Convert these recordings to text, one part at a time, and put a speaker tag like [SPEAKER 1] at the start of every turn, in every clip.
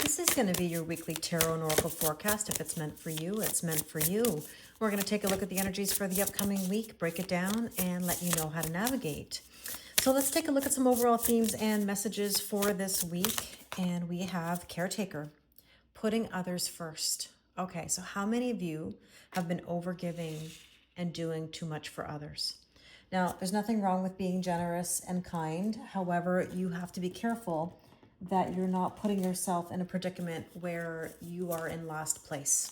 [SPEAKER 1] This is going to be your weekly tarot and oracle forecast. If it's meant for you, it's meant for you. We're going to take a look at the energies for the upcoming week, break it down, and let you know how to navigate. So let's take a look at some overall themes and messages for this week. And we have Caretaker, putting others first. Okay, so how many of you have been overgiving and doing too much for others? Now, there's nothing wrong with being generous and kind. However, you have to be careful that you're not putting yourself in a predicament where you are in last place.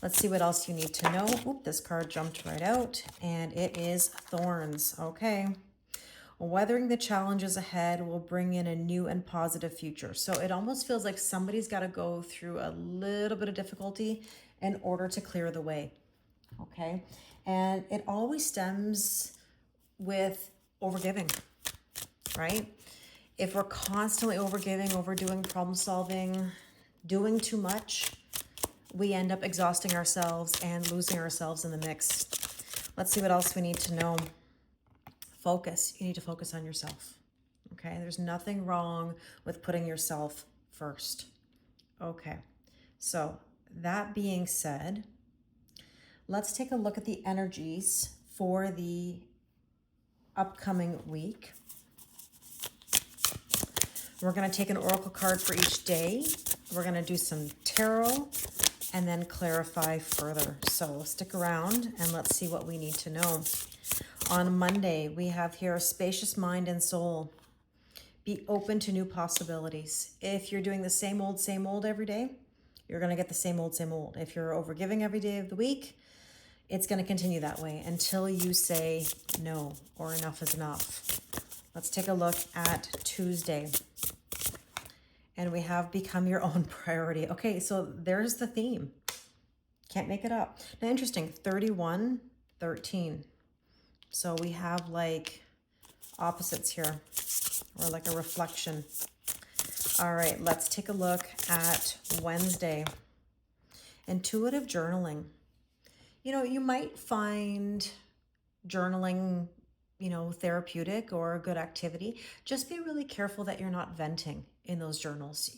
[SPEAKER 1] Let's see what else you need to know. Oop, this card jumped right out, and it is Thorns. Okay. Weathering the challenges ahead will bring in a new and positive future. So it almost feels like somebody's got to go through a little bit of difficulty in order to clear the way. Okay. And it always stems with overgiving, right? If we're constantly overgiving, overdoing, problem solving, doing too much, we end up exhausting ourselves and losing ourselves in the mix. Let's see what else we need to know. Focus. You need to focus on yourself. Okay, there's nothing wrong with putting yourself first. Okay, so that being said, let's take a look at the energies for the upcoming week. We're going to take an oracle card for each day. We're going to do some tarot and then clarify further. So stick around and let's see what we need to know. On Monday, we have here a spacious mind and soul. Be open to new possibilities. If you're doing the same old every day, you're going to get the same old. If you're overgiving every day of the week, it's going to continue that way until you say no or enough is enough. Let's take a look at Tuesday. And we have become your own priority. Okay, so there's the theme. Can't make it up. Now, interesting, 31, 13. So we have like opposites here, or like a reflection. All right, let's take a look at Wednesday. Intuitive journaling. You know, you might find journaling, therapeutic or a good activity. Just be really careful that you're not venting in those journals.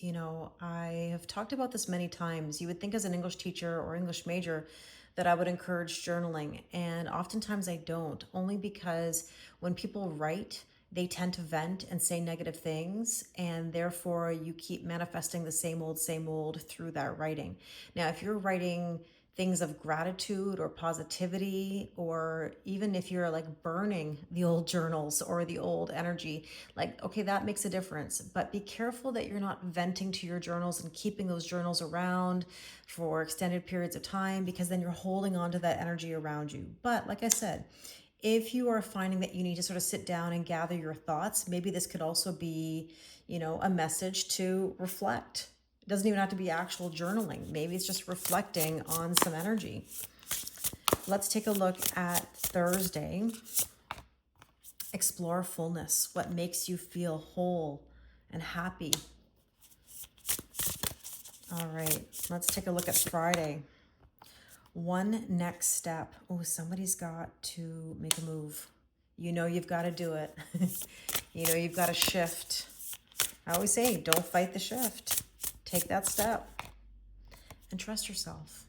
[SPEAKER 1] I have talked about this many times. You would think as an English teacher or English major that I would encourage journaling. And oftentimes I don't, only because when people write, they tend to vent and say negative things. And therefore you keep manifesting the same old through that writing. Now, if you're writing things of gratitude or positivity, or even if you're like burning the old journals or the old energy, like, okay, that makes a difference. But be careful that you're not venting to your journals and keeping those journals around for extended periods of time, because then you're holding on to that energy around you. But like I said, if you are finding that you need to sort of sit down and gather your thoughts, maybe this could also be, a message to reflect. It doesn't even have to be actual journaling. Maybe it's just reflecting on some energy. Let's take a look at Thursday. Explore fullness. What makes you feel whole and happy? All right, let's take a look at Friday. One next step. Oh, somebody's got to make a move. You've got to do it. You've got to shift. I always say, don't fight the shift. Take that step and trust yourself.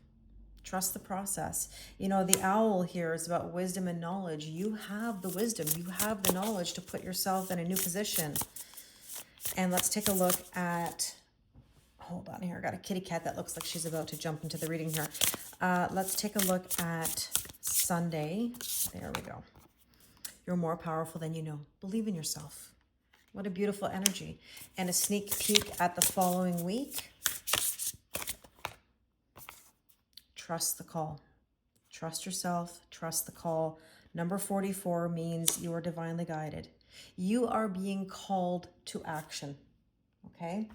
[SPEAKER 1] Trust the process. The owl here is about wisdom and knowledge. You have the wisdom. You have the knowledge to put yourself in a new position. And let's take a look at, hold on here. I got a kitty cat that looks like she's about to jump into the reading here. Let's take a look at Sunday. There we go. You're more powerful than you know. Believe in yourself. What a beautiful energy. And a sneak peek at the following week. Trust the call. Trust yourself. Trust the call. Number 44 means you are divinely guided. You are being called to action. Okay?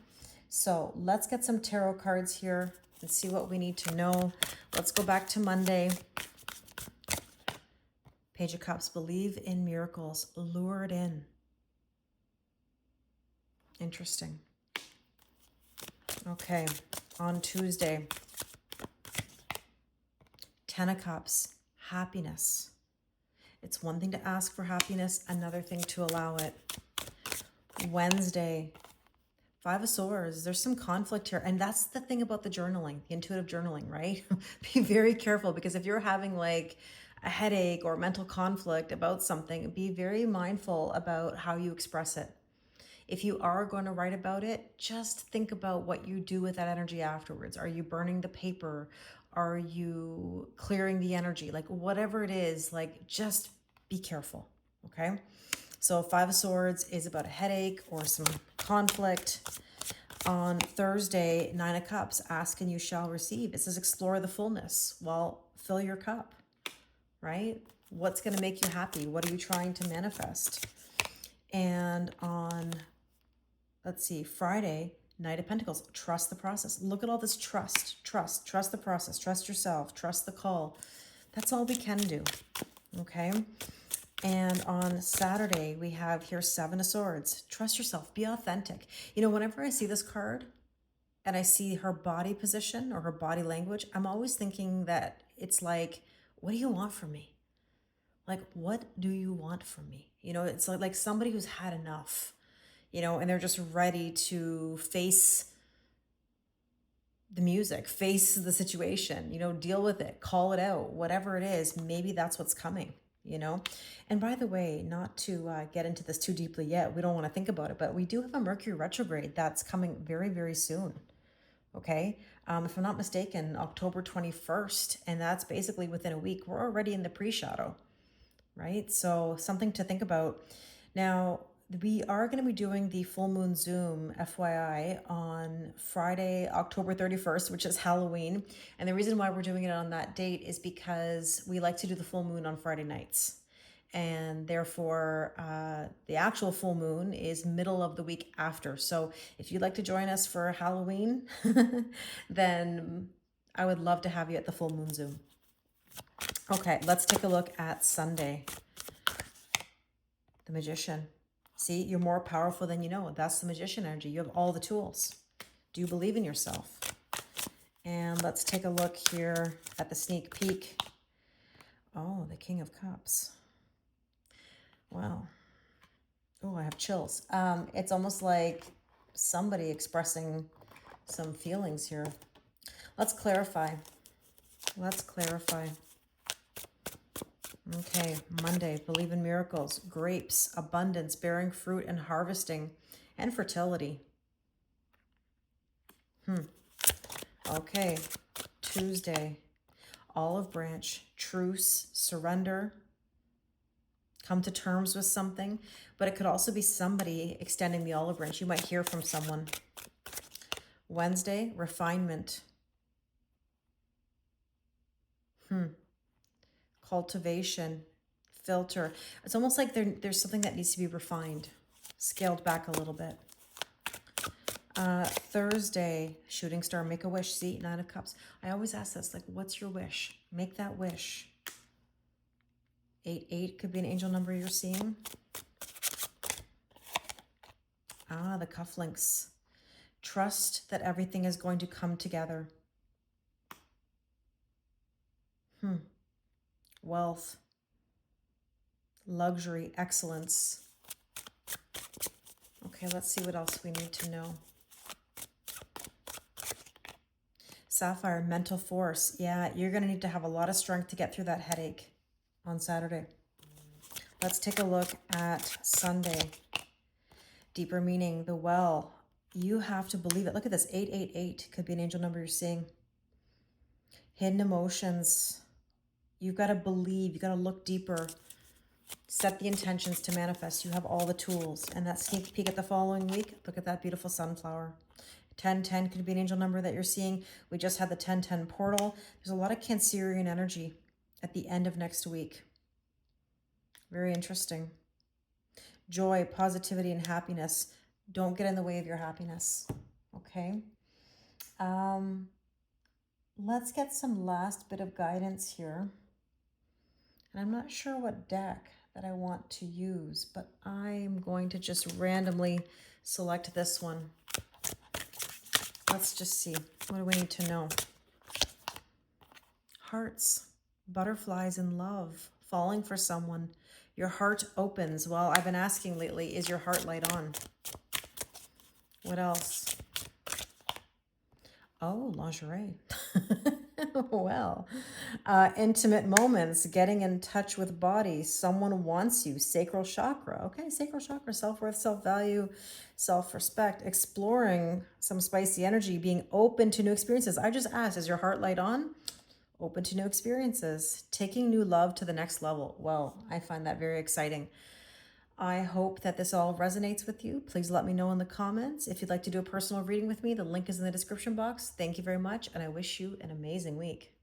[SPEAKER 1] So let's get some tarot cards here and see what we need to know. Let's go back to Monday. Page of Cups. Believe in miracles. Lure it in. Interesting. Okay, on Tuesday, 10 of Cups, happiness. It's one thing to ask for happiness, another thing to allow it. Wednesday, Five of Swords, there's some conflict here. And that's the thing about the journaling, the intuitive journaling, right? Be very careful, because if you're having like a headache or mental conflict about something, be very mindful about how you express it. If you are going to write about it, just think about what you do with that energy afterwards. Are you burning the paper? Are you clearing the energy? Like whatever it is, like just be careful, okay? So Five of Swords is about a headache or some conflict. On Thursday, Nine of Cups, ask and you shall receive. It says explore the fullness. Well, fill your cup, right? What's going to make you happy? What are you trying to manifest? And on, let's see, Friday, Knight of Pentacles, trust the process. Look at all this trust the process, trust yourself, trust the call. That's all we can do, okay? And on Saturday, we have here Seven of Swords. Trust yourself, be authentic. You know, whenever I see this card and I see her body position or her body language, I'm always thinking that it's like, what do you want from me? Like, what do you want from me? You know, it's like somebody who's had enough, you know, and they're just ready to face the music, face the situation, you know, deal with it, call it out, whatever it is, maybe that's what's coming, you know? And by the way, not to get into this too deeply yet, we don't want to think about it, but we do have a Mercury retrograde that's coming very, very soon. Okay. If I'm not mistaken, October 21st, and that's basically within a week. We're already in the pre-shadow, right? So something to think about. Now, we are going to be doing the full moon Zoom, FYI, on Friday, October 31st, which is Halloween. And the reason why we're doing it on that date is because we like to do the full moon on Friday nights. And therefore, the actual full moon is middle of the week after. So if you'd like to join us for Halloween, then I would love to have you at the full moon Zoom. Okay, let's take a look at Sunday. The Magician. See, you're more powerful than you know. That's the Magician energy. You have all the tools. Do you believe in yourself? And let's take a look here at the sneak peek. Oh, the King of Cups. Wow. Oh, I have chills. It's almost like somebody expressing some feelings here. Let's clarify. Let's clarify. Okay, Monday, believe in miracles, grapes, abundance, bearing fruit and harvesting, and fertility. Okay, Tuesday, olive branch, truce, surrender, come to terms with something, but it could also be somebody extending the olive branch. You might hear from someone. Wednesday, refinement. Cultivation, filter. It's almost like there's something that needs to be refined, scaled back a little bit. Thursday, shooting star, make a wish. See, Nine of Cups. I always ask this, like, what's your wish? Make that wish. 8 could be an angel number you're seeing. The cufflinks. Trust that everything is going to come together. Wealth, luxury, excellence. Okay, let's see what else we need to know. Sapphire, mental force. Yeah, you're going to need to have a lot of strength to get through that headache on Saturday. Let's take a look at Sunday. Deeper meaning, the well. You have to believe it. Look at this, 888 could be an angel number you're seeing. Hidden emotions. You've got to believe, you've got to look deeper, set the intentions to manifest. You have all the tools. And that sneak peek at the following week, look at that beautiful sunflower. 1010 could be an angel number that you're seeing. We just had the 1010 portal. There's a lot of Cancerian energy at the end of next week. Very interesting. Joy, positivity, and happiness. Don't get in the way of your happiness. Okay. Let's get some last bit of guidance here. And I'm not sure what deck that I want to use, but I'm going to just randomly select this one. Let's just see. What do we need to know? Hearts, butterflies in love, falling for someone. Your heart opens. Well, I've been asking lately, is your heart light on? What else? Oh, lingerie. Well, intimate moments, getting in touch with body. Someone wants you. Sacral chakra. Okay, sacral chakra, self-worth, self-value, self-respect. Exploring some spicy energy, being open to new experiences. I just asked, is your heart light on? Open to new experiences. Taking new love to the next level. Well, I find that very exciting. I hope that this all resonates with you. Please let me know in the comments. If you'd like to do a personal reading with me, the link is in the description box. Thank you very much, and I wish you an amazing week.